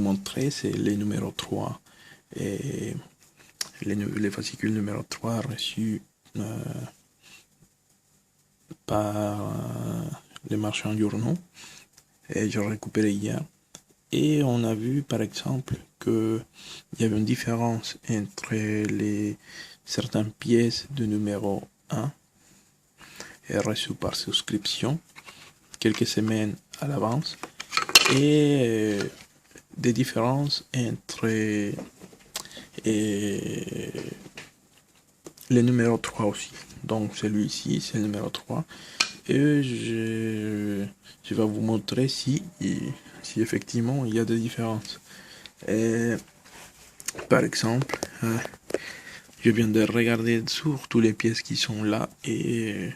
montrer, c'est les numéros 3 et les fascicules numéro 3 reçus par les marchands journaux et je récupéré hier. Et on a vu par exemple qu'il y avait une différence entre certaines pièces de numéro 1 et reçues par souscription quelques semaines à l'avance et des différences entre le numéro 3 aussi. Donc celui-ci, c'est le numéro 3. Et je vais vous montrer si effectivement il y a des différences. Et, par exemple, je viens de regarder sur toutes les pièces qui sont là et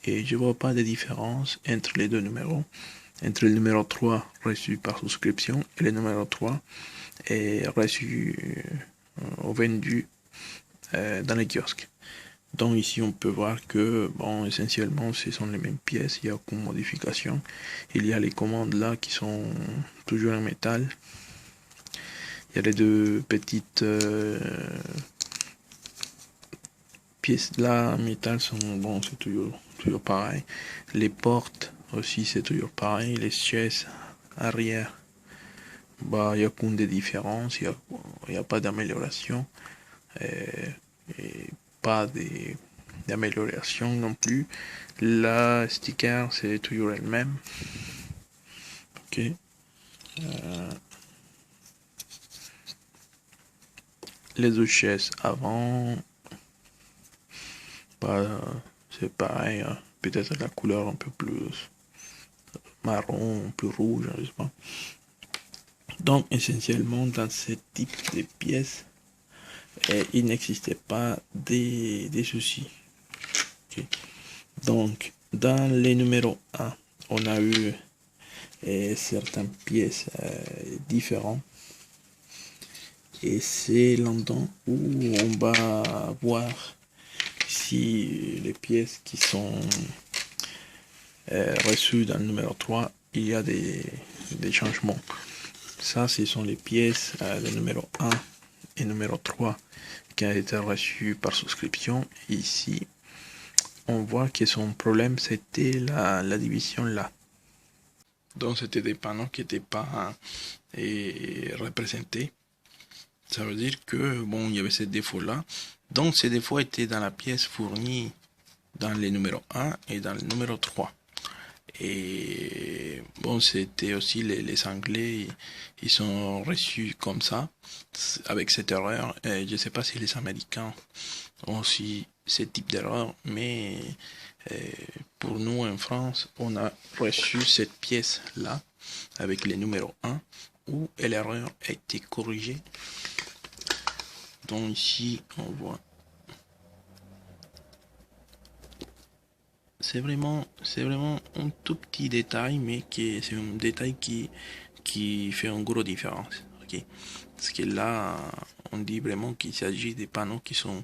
je vois pas de différence entre les deux numéros. Entre le numéro 3 reçu par souscription et le numéro 3 reçu ou vendu dans les kiosques. Donc ici on peut voir que bon essentiellement ce sont les mêmes pièces, il n'y a aucune modification. Il y a les commandes là qui sont toujours en métal. Il y a les deux petites pièces là en métal sont bon, c'est toujours pareil. Les portes aussi c'est toujours pareil. Les chaises arrière, bah il n'y a aucune différence, il n'y a pas d'amélioration. Et pas d'amélioration non plus. La sticker c'est toujours elle même. Ok. Les deux chaises avant, bah, c'est pareil. Hein. Peut-être la couleur un peu plus marron, un peu rouge, je sais pas. Donc essentiellement dans ce type de pièces, il n'existait pas des soucis. Okay. Donc dans les numéros 1, on a eu certaines pièces différentes. Et c'est l'endroit où on va voir si les pièces qui sont reçues dans le numéro 3, il y a des changements. Ça, ce sont les pièces de numéro 1 et numéro 3 qui ont été reçues par souscription. Et ici, on voit que son problème, c'était la division là. Donc, c'était des panneaux qui n'étaient pas représentés. Ça veut dire que, bon, il y avait ces défauts-là. Donc, ces défauts étaient dans la pièce fournie dans les numéros 1 et dans le numéro 3. Et, bon, c'était aussi les Anglais, ils sont reçus comme ça, avec cette erreur. Et je ne sais pas si les Américains ont aussi ce type d'erreur, mais pour nous, en France, on a reçu cette pièce-là, avec les numéros 1, où l'erreur a été corrigée. Donc ici on voit c'est vraiment un tout petit détail, mais c'est un détail qui fait une grosse différence. Okay. Parce que là on dit vraiment qu'il s'agit des panneaux qui sont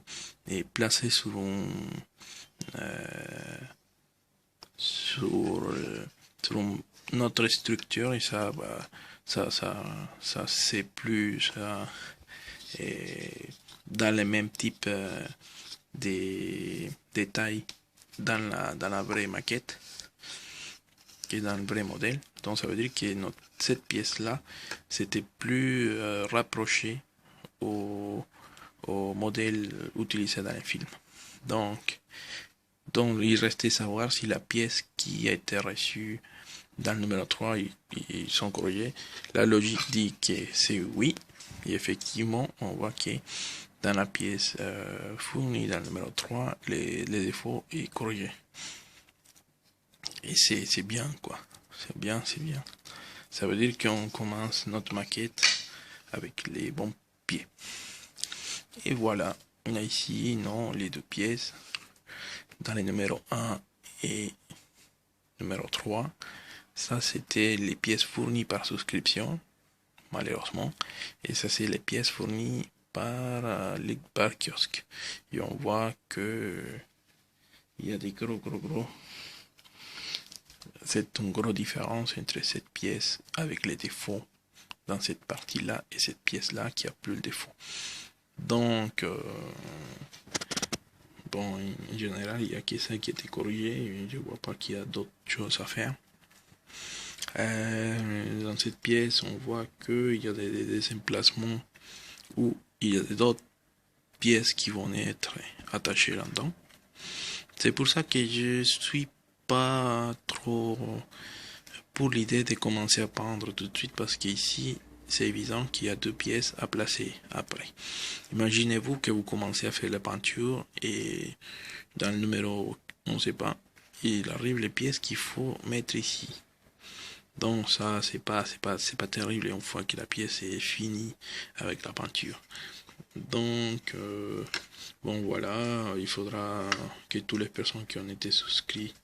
placés sur notre structure et ça c'est plus dans le même type de détails dans la vraie maquette que dans le vrai modèle. Donc ça veut dire que cette pièce là c'était plus rapproché au modèle utilisé dans le film. Donc il restait savoir si la pièce qui a été reçue dans le numéro 3 ils sont corrigés. La logique dit que c'est oui. Et effectivement, on voit que dans la pièce fournie dans le numéro 3, les défauts sont corrigés. Et c'est bien, quoi. C'est bien. Ça veut dire qu'on commence notre maquette avec les bons pieds. Et voilà, on a ici les deux pièces dans les numéros 1 et numéro 3. Ça, c'était les pièces fournies par souscription, malheureusement. Et ça, c'est les pièces fournies par kiosque. Et on voit que il y a des gros. C'est une grosse différence entre cette pièce avec les défauts dans cette partie-là et cette pièce-là qui a plus le défaut. Donc, bon, en général, il n'y a que ça qui a été corrigé. Je ne vois pas qu'il y a d'autres choses à faire. Dans cette pièce, on voit qu'il y a des emplacements où il y a d'autres pièces qui vont être attachées là-dedans. C'est pour ça que je suis pas trop pour l'idée de commencer à peindre tout de suite, parce qu'ici c'est évident qu'il y a deux pièces à placer après. Imaginez-vous que vous commencez à faire la peinture et dans le numéro, on ne sait pas, il arrive les pièces qu'il faut mettre ici. Donc ça, c'est pas terrible une fois que la pièce est finie avec la peinture. Donc, bon voilà, il faudra que toutes les personnes qui ont été souscrites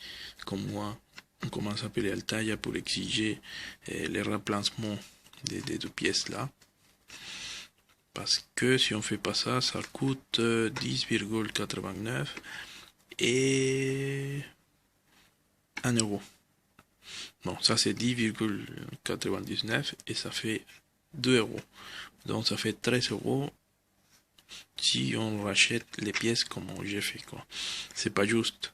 comme moi, on commence à appeler Altaïa pour exiger les remplacements des deux pièces là. Parce que si on fait pas ça, ça coûte 10,89 et 1 euro. Bon, ça c'est 10,99 et ça fait 2 euros. Donc ça fait 13 euros si on rachète les pièces comme j'ai fait, quoi. C'est pas juste.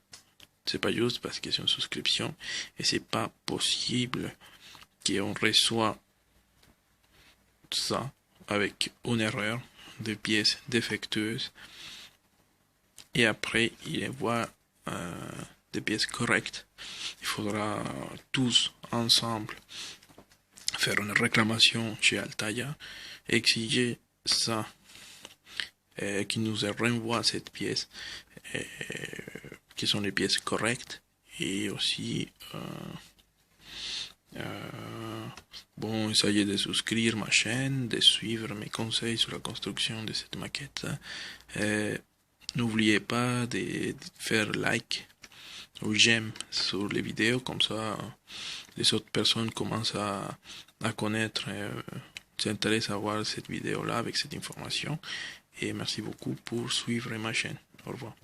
C'est pas juste parce que c'est une souscription et c'est pas possible qu'on reçoit ça avec une erreur de pièces défectueuses et après il voit des pièces correctes. Il faudra tous ensemble faire une réclamation chez Altaïa, exiger ça, qui nous renvoie cette pièce, qui sont les pièces correctes, et aussi bon, essayez de souscrire ma chaîne, de suivre mes conseils sur la construction de cette maquette. N'oubliez pas de faire like ou j'aime sur les vidéos, comme ça les autres personnes commencent à connaître, s'intéressent à voir cette vidéo là avec cette information. Et merci beaucoup pour suivre ma chaîne. Au revoir.